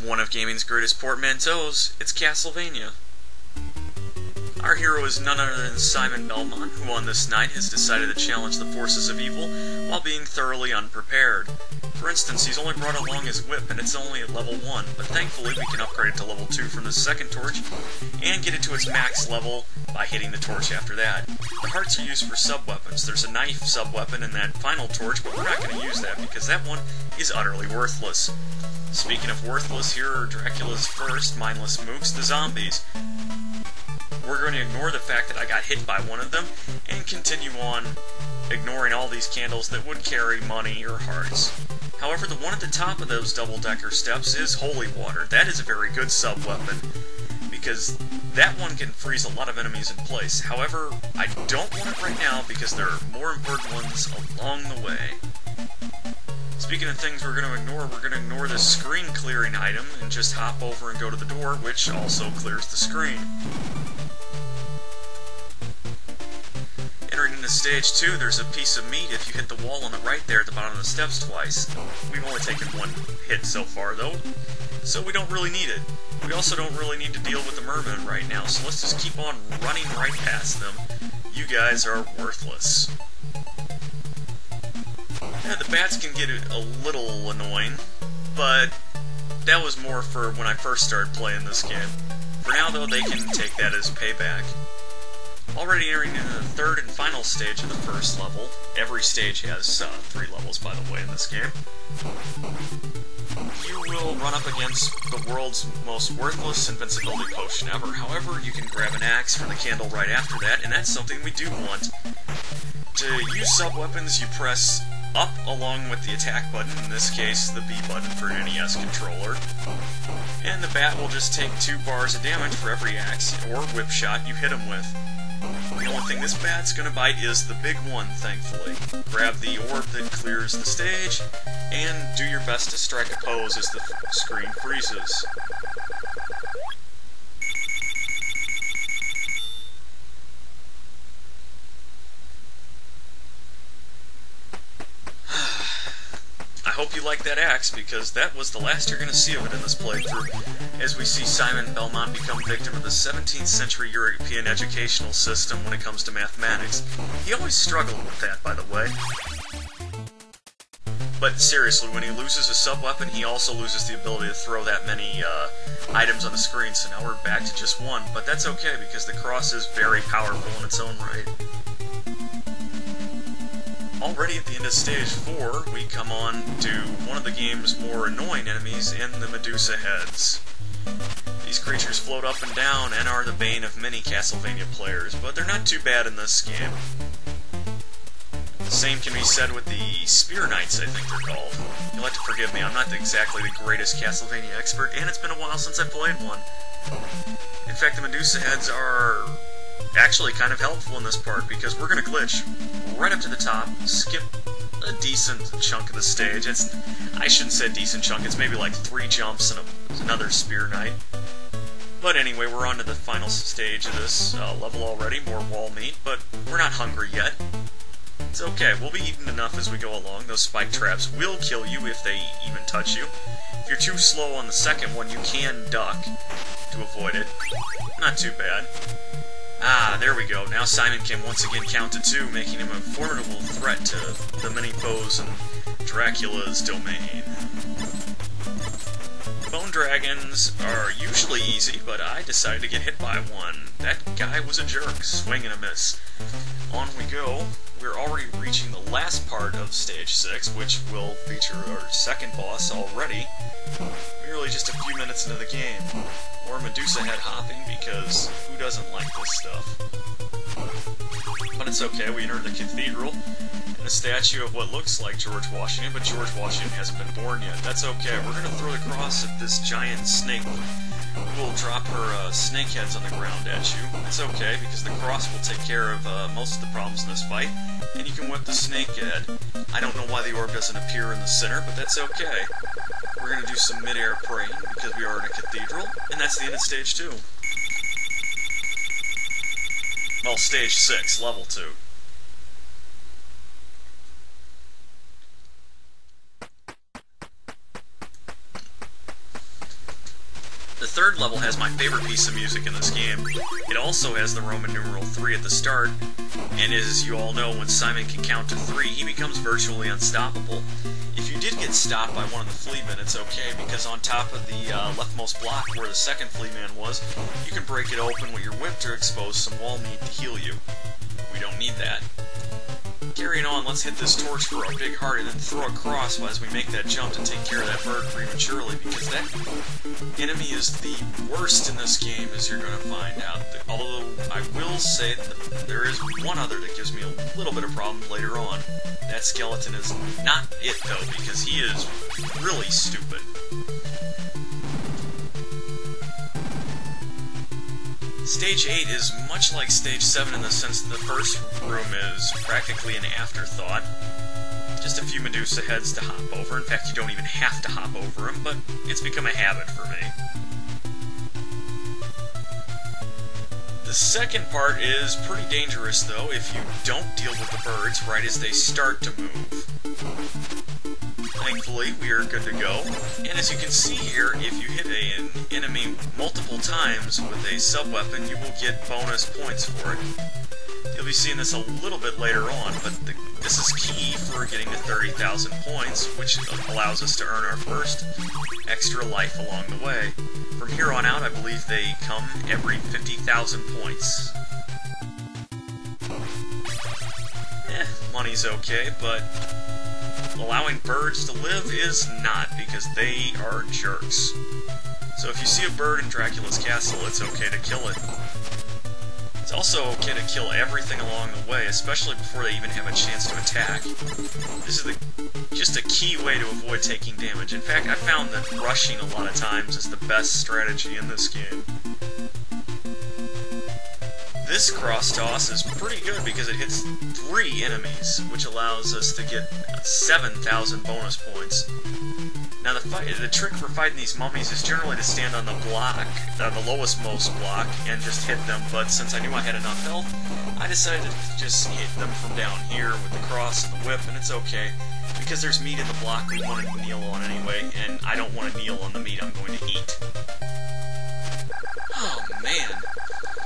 One of gaming's greatest portmanteaus, it's Castlevania. Our hero is none other than Simon Belmont, who on this night has decided to challenge the forces of evil while being thoroughly unprepared. For instance, he's only brought along his whip, and it's only at level 1, but thankfully we can upgrade it to level 2 from the second torch, and get it to its max level by hitting the torch after that. The hearts are used for sub-weapons. There's a knife sub-weapon in that final torch, but we're not going to use that because that one is utterly worthless. Speaking of worthless, here are Dracula's first mindless mooks, the zombies. We're going to ignore the fact that I got hit by one of them, and continue on ignoring all these candles that would carry money or hearts. However, the one at the top of those double-decker steps is holy water. That is a very good sub-weapon, because that one can freeze a lot of enemies in place. However, I don't want it right now because there are more important ones along the way. Speaking of things we're going to ignore this screen clearing item and just hop over and go to the door, which also clears the screen. Entering into stage 2, there's a piece of meat if you hit the wall on the right there at the bottom of the steps twice. We've only taken one hit so far though, so we don't really need it. We also don't really need to deal with the merman right now, so let's just keep on running right past them. You guys are worthless. Yeah, the bats can get a little annoying, but that was more for when I first started playing this game. For now, though, they can take that as payback. Already entering into the third and final stage of the first level. Every stage has 3 levels, by the way, in this game. You will run up against the world's most worthless invincibility potion ever. However, you can grab an axe from the candle right after that, and that's something we do want. To use sub-weapons, you press up along with the attack button, in this case the B button for an NES controller, and the bat will just take 2 bars of damage for every axe or whip shot you hit him with. The only thing this bat's gonna bite is the big one, thankfully. Grab the orb that clears the stage, and do your best to strike a pose as the screen freezes. I hope you like that axe, because that was the last you're going to see of it in this playthrough, as we see Simon Belmont become victim of the 17th century European educational system when it comes to mathematics. He always struggled with that, by the way. But seriously, when he loses a sub-weapon, he also loses the ability to throw that many items on the screen, so now we're back to just one. But that's okay, because the cross is very powerful in its own right. Already at the end of stage 4, we come on to one of the game's more annoying enemies in the Medusa heads. These creatures float up and down and are the bane of many Castlevania players, but they're not too bad in this game. The same can be said with the Spear Knights, I think they're called. You'll have to forgive me, I'm not exactly the greatest Castlevania expert, and it's been a while since I played one. In fact, the Medusa heads are actually kind of helpful in this part, because we're going to glitch right up to the top, skip a decent chunk of the stage. I shouldn't say decent chunk, it's maybe like 3 jumps and another Spear Knight. But anyway, we're on to the final stage of this level already, more wall meat, but we're not hungry yet. It's okay, we'll be eating enough as we go along. Those spike traps will kill you if they even touch you. If you're too slow on the second one, you can duck to avoid it. Not too bad. Ah, there we go. Now Simon can once again count to 2, making him a formidable threat to the many foes in Dracula's domain. Bone dragons are usually easy, but I decided to get hit by one. That guy was a jerk. Swing and a miss. On we go. We're already reaching the last part of stage 6, which will feature our second boss already. Merely just a few minutes into the game. Or Medusa head hopping, because who doesn't like this stuff? But it's okay, we enter the Cathedral, and a statue of what looks like George Washington, but George Washington hasn't been born yet. That's okay, we're gonna throw the cross at this giant snake. We'll drop her snake heads on the ground at you. That's okay, because the cross will take care of most of the problems in this fight, and you can whip the snake head. I don't know why the orb doesn't appear in the center, but that's okay. We're going to do some mid-air praying, because we are in a cathedral, and that's the end of stage 2. Well, stage 6, level 2. The third level has my favorite piece of music in this game. It also has the Roman numeral 3 at the start, and as you all know, when Simon can count to 3, he becomes virtually unstoppable. If you did get stopped by one of the fleamen, it's okay, because on top of the leftmost block where the second fleaman was, you can break it open with your whip to expose some wall meat to heal you. We don't need that. Carrying on, let's hit this torch for a big heart and then throw a cross as we make that jump to take care of that bird prematurely, because that enemy is the worst in this game, as you're going to find out. Although, I will say that there is one other that gives me a little bit of problem later on. That skeleton is not it, though, because he is really stupid. Stage 8 is much like Stage 7 in the sense that the first room is practically an afterthought. Just a few Medusa heads to hop over. In fact, you don't even have to hop over them, but it's become a habit for me. The second part is pretty dangerous, though, if you don't deal with the birds right as they start to move. Thankfully, we are good to go, and as you can see here, if you hit an enemy multiple times with a sub-weapon, you will get bonus points for it. You'll be seeing this a little bit later on, but this is key for getting to 30,000 points, which allows us to earn our first extra life along the way. From here on out, I believe they come every 50,000 points. Money's okay, but allowing birds to live is not, because they are jerks. So if you see a bird in Dracula's castle, it's okay to kill it. It's also okay to kill everything along the way, especially before they even have a chance to attack. This is just a key way to avoid taking damage. In fact, I found that rushing a lot of times is the best strategy in this game. This cross-toss is pretty good because it hits 3 enemies, which allows us to get 7,000 bonus points. Now the trick for fighting these mummies is generally to stand on the block, the lowest-most block, and just hit them, but since I knew I had enough health, I decided to just hit them from down here with the cross and the whip, and it's okay, because there's meat in the block we wanted to kneel on anyway, and I don't want to kneel on the meat I'm going to eat. Oh, man.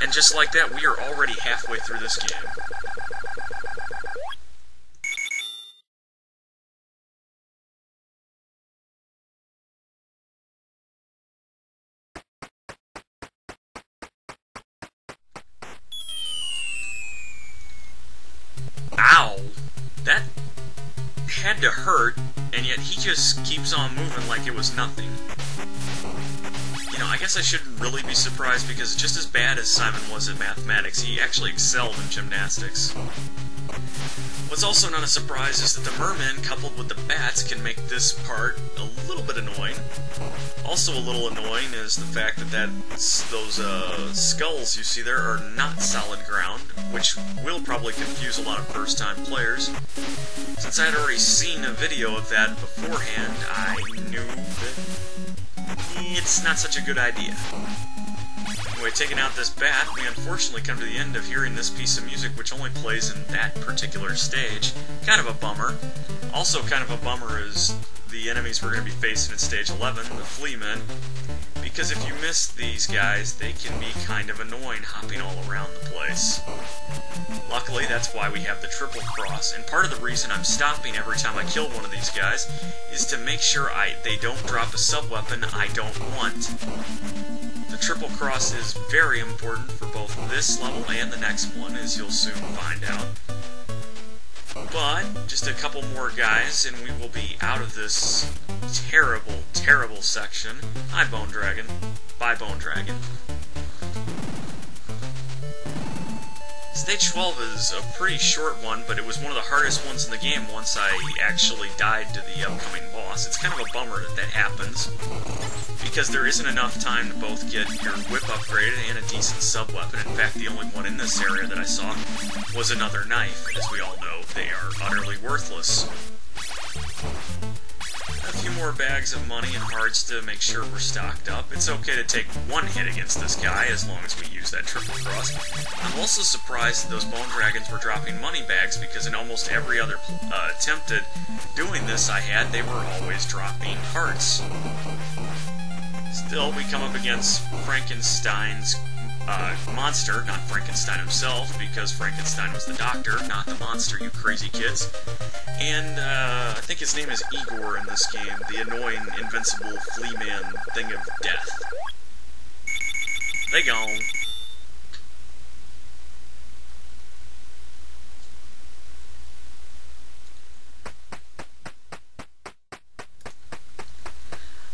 And just like that, we are already halfway through this game. Ow! That had to hurt, and yet he just keeps on moving like it was nothing. You know, I guess I shouldn't really be surprised, because just as bad as Simon was at mathematics, he actually excelled in gymnastics. What's also not a surprise is that the mermen, coupled with the bats, can make this part a little bit annoying. Also a little annoying is the fact that those skulls you see there are not solid ground, which will probably confuse a lot of first-time players. Since I had already seen a video of that beforehand, I knew that it's not such a good idea. Anyway, taking out this bat, we unfortunately come to the end of hearing this piece of music, which only plays in that particular stage. Kind of a bummer. Also kind of a bummer is the enemies we're going to be facing in Stage 11, the Fleamen, because if you miss these guys, they can be kind of annoying, hopping all around the place. Luckily, that's why we have the triple cross, and part of the reason I'm stopping every time I kill one of these guys is to make sure they don't drop a sub-weapon I don't want. The triple cross is very important for both this level and the next one, as you'll soon find out. But, just a couple more guys, and we will be out of this terrible, terrible section. Hi, Bone Dragon. Bye, Bone Dragon. Stage 12 is a pretty short one, but it was one of the hardest ones in the game once I actually died to the upcoming boss. It's kind of a bummer that that happens, because there isn't enough time to both get your whip upgraded and a decent sub-weapon. In fact, the only one in this area that I saw was another knife. As we all know, they are utterly worthless. A few more bags of money and hearts to make sure we're stocked up. It's okay to take one hit against this guy as long as we use that triple cross. I'm also surprised that those bone dragons were dropping money bags, because in almost every other attempt at doing this I had, they were always dropping hearts. Still, we come up against Frankenstein's monster, not Frankenstein himself, because Frankenstein was the doctor, not the monster, you crazy kids. And I think his name is Igor in this game, the annoying, invincible flea man thing of death. They gone.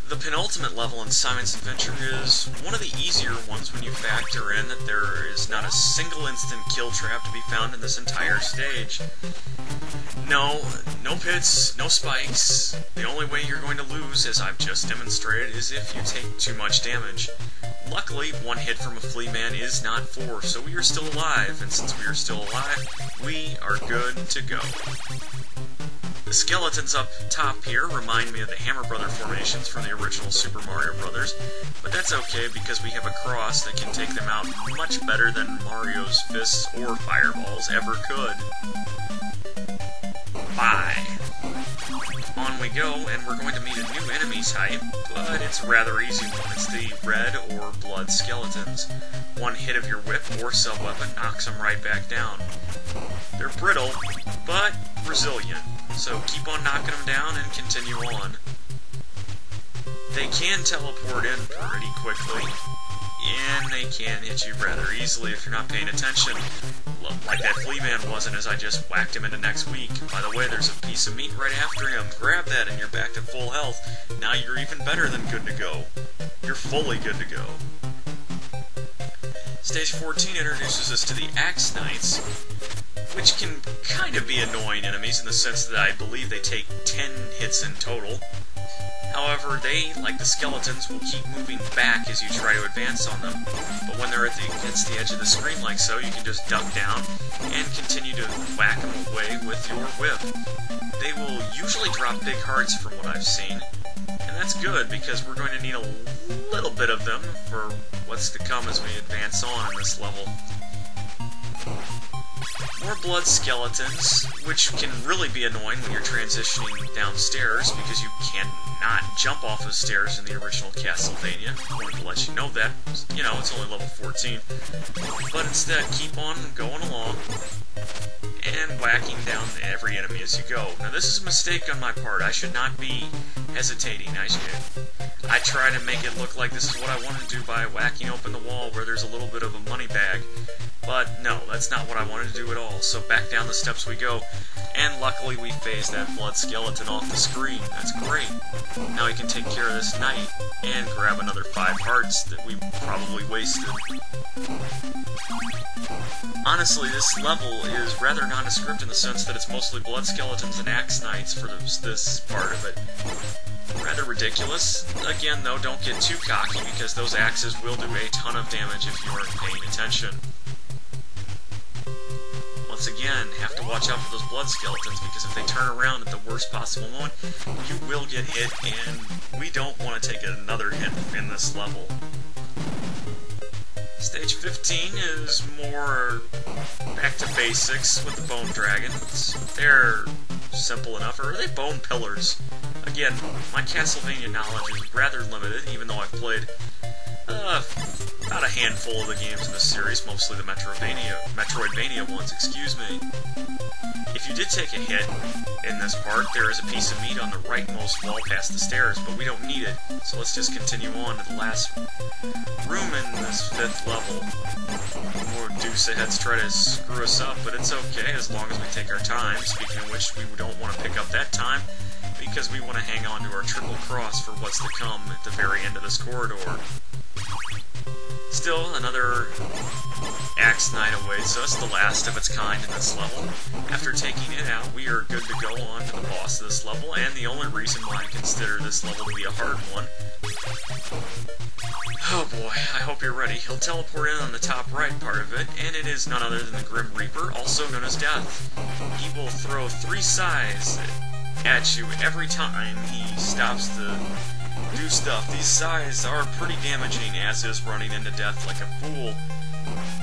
The penultimate level in Simon's Adventure is one of the easier ones when you factor in that there is not a single instant kill trap to be found in this entire stage. No pits, no spikes. The only way you're going to lose, as I've just demonstrated, is if you take too much damage. Luckily, one hit from a flea man is not 4, so we are still alive, and since we are still alive, we are good to go. The skeletons up top here remind me of the Hammer Brother formations from the original Super Mario Brothers, but that's okay because we have a cross that can take them out much better than Mario's fists or fireballs ever could. Bye. On we go, and we're going to meet a new enemy type, but it's a rather easy one. It's the red or blood skeletons. One hit of your whip or sub-weapon knocks them right back down. They're brittle, but resilient. So keep on knocking them down and continue on. They can teleport in pretty quickly, and they can hit you rather easily if you're not paying attention. Like that flea man wasn't as I just whacked him into next week. By the way, there's a piece of meat right after him. Grab that and you're back to full health. Now you're even better than good to go. You're fully good to go. Stage 14 introduces us to the Axe Knights, which can kind of be annoying enemies in the sense that I believe they take 10 hits in total. However, they, like the skeletons, will keep moving back as you try to advance on them. But when they're against the edge of the screen like so, you can just duck down and continue to whack them away with your whip. They will usually drop big hearts from what I've seen, and that's good because we're going to need a little bit of them for what's to come as we advance on in this level. More blood skeletons, which can really be annoying when you're transitioning downstairs because you cannot jump off of stairs in the original Castlevania. I wanted to let you know that. You know, it's only level 14. But instead, keep on going along and whacking down every enemy as you go. Now, this is a mistake on my part. I should not be hesitating. I try to make it look like this is what I want to do by whacking open the wall where there's a little bit of a money bag. But no, that's not what I wanted to do at all. So back down the steps we go, and luckily we phased that blood skeleton off the screen. That's great. Now we can take care of this knight and grab another 5 hearts that we probably wasted. Honestly, this level is rather nondescript in the sense that it's mostly blood skeletons and axe knights for this part of it. Rather ridiculous. Again, though, don't get too cocky because those axes will do a ton of damage if you aren't paying attention. Once again, have to watch out for those blood skeletons because if they turn around at the worst possible moment, you will get hit, and we don't want to take another hit in this level. Stage 15 is more back to basics with the bone dragons. They're simple enough, or are they bone pillars? Again, my Castlevania knowledge is rather limited, even though I've played about a handful of the games in this series, mostly the Metroidvania ones, excuse me. If you did take a hit in this part, there is a piece of meat on the rightmost wall past the stairs, but we don't need it, so let's just continue on to the last room in this 5th level. More Deuce Aheads try to screw us up, but it's okay as long as we take our time. Speaking of which, we don't want to pick up that time, because we want to hang on to our triple cross for what's to come at the very end of this corridor. Still, another Axe Knight awaits us, the last of its kind in this level. After taking it out, we are good to go on to the boss of this level, and the only reason why I consider this level to be a hard one. Oh boy, I hope you're ready. He'll teleport in on the top right part of it, and it is none other than the Grim Reaper, also known as Death. He will throw 3 scythes at you every time he stops to do stuff. These scythes are pretty damaging, as is running into death like a fool.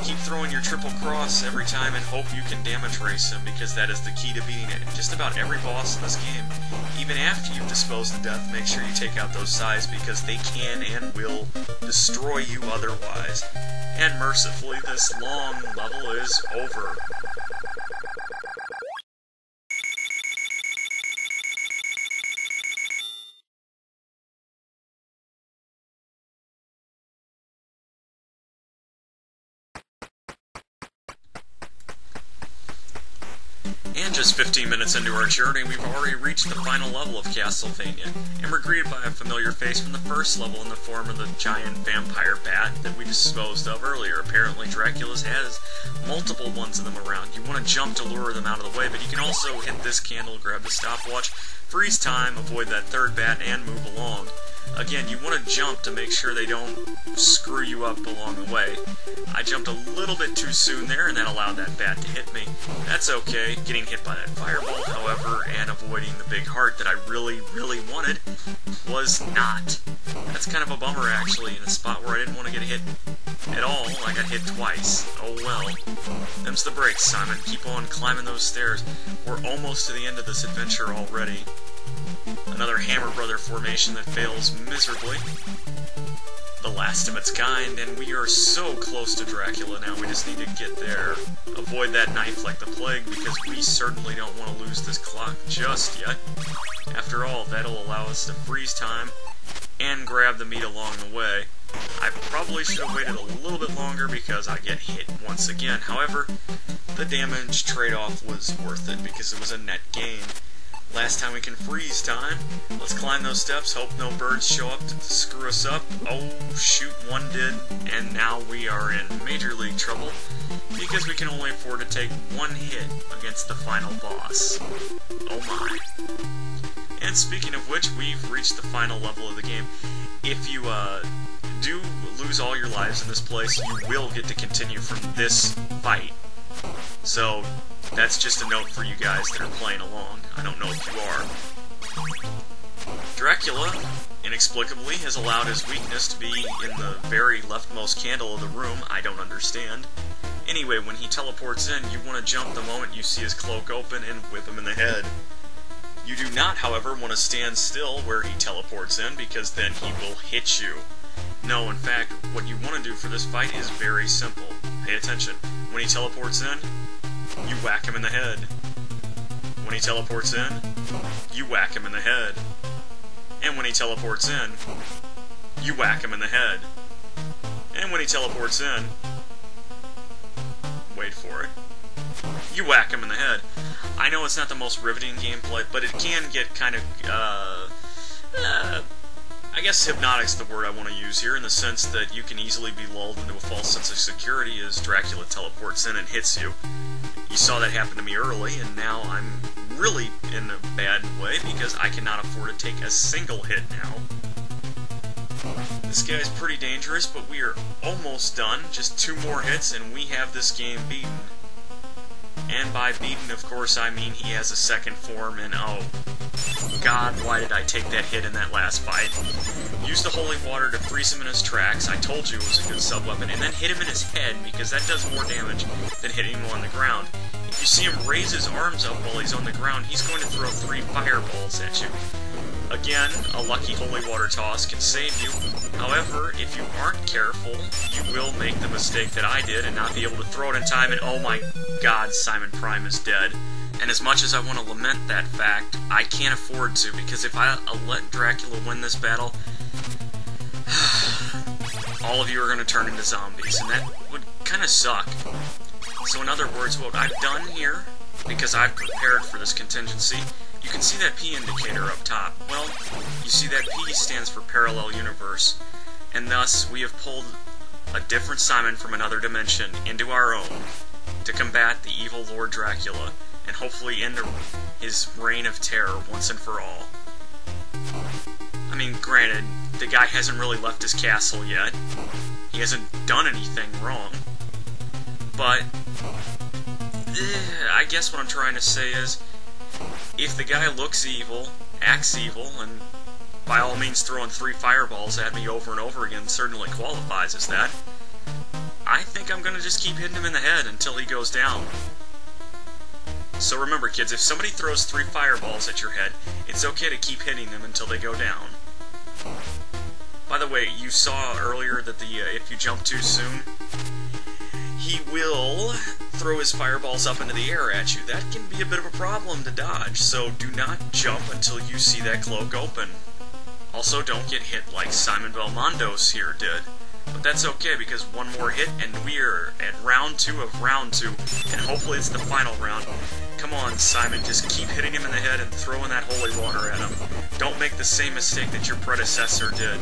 Keep throwing your triple cross every time and hope you can damage race him, because that is the key to beating it. Just about every boss in this game, even after you've disposed of death, make sure you take out those sides because they can and will destroy you otherwise. And mercifully, this long level is over. And just 15 minutes into our journey, we've already reached the final level of Castlevania, and we're greeted by a familiar face from the first level in the form of the giant vampire bat that we disposed of earlier. Apparently Dracula's has multiple ones of them around. You want to jump to lure them out of the way, but you can also hit this candle, grab the stopwatch, freeze time, avoid that third bat, and move along. Again, you want to jump to make sure they don't screw you up along the way. I jumped a little bit too soon there, and that allowed that bat to hit me. That's okay. Getting hit by that firebolt, however, and avoiding the big heart that I really, really wanted was not. That's kind of a bummer, actually, in a spot where I didn't want to get hit at all. I got hit twice. Oh well. Them's the breaks, Simon. Keep on climbing those stairs. We're almost to the end of this adventure already. Another Hammer Brother formation that fails miserably. The last of its kind, and we are so close to Dracula now, we just need to get there. Avoid that knife like the plague, because we certainly don't want to lose this clock just yet. After all, that'll allow us to freeze time and grab the meat along the way. I probably should have waited a little bit longer because I get hit once again. However, the damage trade-off was worth it because it was a net gain. Last time we can freeze time. Let's climb those steps, hope no birds show up to screw us up. Oh shoot, one did, and now we are in major league trouble because we can only afford to take one hit against the final boss. Oh my. And speaking of which, we've reached the final level of the game. If you do lose all your lives in this place, you will get to continue from this fight. So, that's just a note for you guys that are playing along. I don't know if you are. Dracula, inexplicably, has allowed his weakness to be in the very leftmost candle of the room. I don't understand. Anyway, when he teleports in, you want to jump the moment you see his cloak open and whip him in the head. You do not, however, want to stand still where he teleports in, because then he will hit you. No, in fact, what you want to do for this fight is very simple. Pay attention. When he teleports in, you whack him in the head. When he teleports in, you whack him in the head. And when he teleports in, you whack him in the head. And when he teleports in, wait for it, you whack him in the head. I know it's not the most riveting gameplay, but it can get kind of, I guess hypnotic's the word I want to use here, in the sense that you can easily be lulled into a false sense of security as Dracula teleports in and hits you. You saw that happen to me early, and now I'm really in a bad way because I cannot afford to take a single hit now. This guy's pretty dangerous, but we are almost done. Just 2 more hits, and we have this game beaten. And by beaten, of course, I mean he has a second form, and oh God, why did I take that hit in that last fight? Use the holy water to freeze him in his tracks. I told you it was a good sub-weapon. And then hit him in his head, because that does more damage than hitting him on the ground. If you see him raise his arms up while he's on the ground, he's going to throw 3 fireballs at you. Again, a lucky holy water toss can save you. However, if you aren't careful, you will make the mistake that I did and not be able to throw it in time, and oh my God, Simon Prime is dead. And as much as I want to lament that fact, I can't afford to, because if I let Dracula win this battle, all of you are going to turn into zombies, and that would kind of suck. So in other words, what I've done here, because I've prepared for this contingency, you can see that P indicator up top. Well, you see that P stands for Parallel Universe, and thus we have pulled a different Simon from another dimension into our own to combat the evil Lord Dracula, and hopefully end his reign of terror once and for all. I mean, granted, the guy hasn't really left his castle yet. He hasn't done anything wrong. But, I guess what I'm trying to say is, if the guy looks evil, acts evil, and by all means throwing 3 fireballs at me over and over again certainly qualifies as that, I think I'm going to just keep hitting him in the head until he goes down. So remember, kids, if somebody throws 3 fireballs at your head, it's okay to keep hitting them until they go down. By the way, you saw earlier that if you jump too soon, he will throw his fireballs up into the air at you. That can be a bit of a problem to dodge, so do not jump until you see that cloak open. Also, don't get hit like Simon Belmondo's here did. But that's okay, because one more hit, and we're at round 2 of round 2, and hopefully it's the final round. Come on, Simon, just keep hitting him in the head and throwing that holy water at him. Don't make the same mistake that your predecessor did.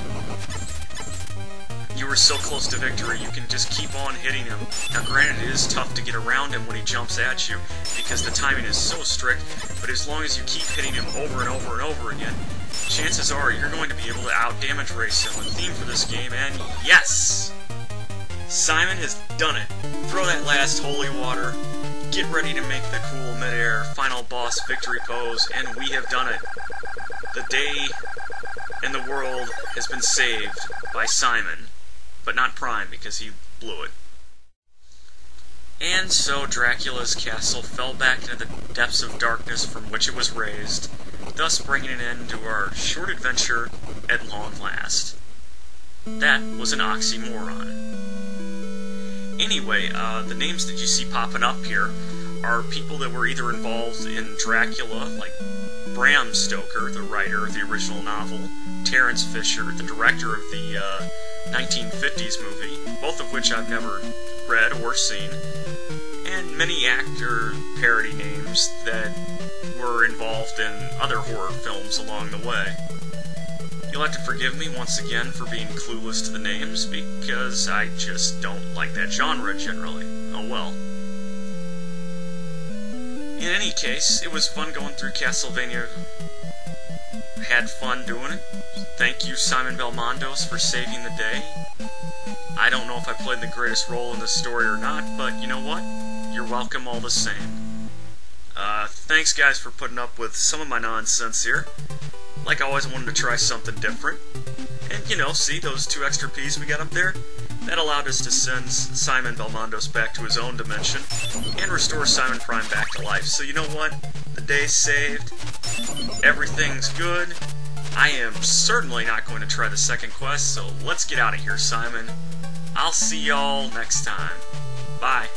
You were so close to victory, you can just keep on hitting him. Now granted, it is tough to get around him when he jumps at you, because the timing is so strict, but as long as you keep hitting him over and over and over again, chances are you're going to be able to out-damage race him. The theme for this game, and yes! Simon has done it. Throw that last holy water, get ready to make the cool mid-air final boss victory pose, and we have done it. The day and the world has been saved by Simon. But not Prime, because he blew it. And so Dracula's castle fell back into the depths of darkness from which it was raised, thus bringing an end to our short adventure at long last. That was an oxymoron. Anyway, the names that you see popping up here are people that were either involved in Dracula, like Bram Stoker, the writer of the original novel, Terence Fisher, the director of the 1950s movie, both of which I've never read or seen, and many actor parody names that were involved in other horror films along the way. You'll have to forgive me once again for being clueless to the names, because I just don't like that genre generally. Oh well. In any case, it was fun going through Castlevania. Had fun doing it. Thank you, Simon Belmondos, for saving the day. I don't know if I played the greatest role in this story or not, but you know what? You're welcome all the same. Thanks guys for putting up with some of my nonsense here. Like always, I wanted to try something different. And you know, see those 2 extra P's we got up there? That allowed us to send Simon Belmondos back to his own dimension, and restore Simon Prime back to life. So you know what? The day's saved. Everything's good. I am certainly not going to try the second quest, so let's get out of here, Simon. I'll see y'all next time. Bye.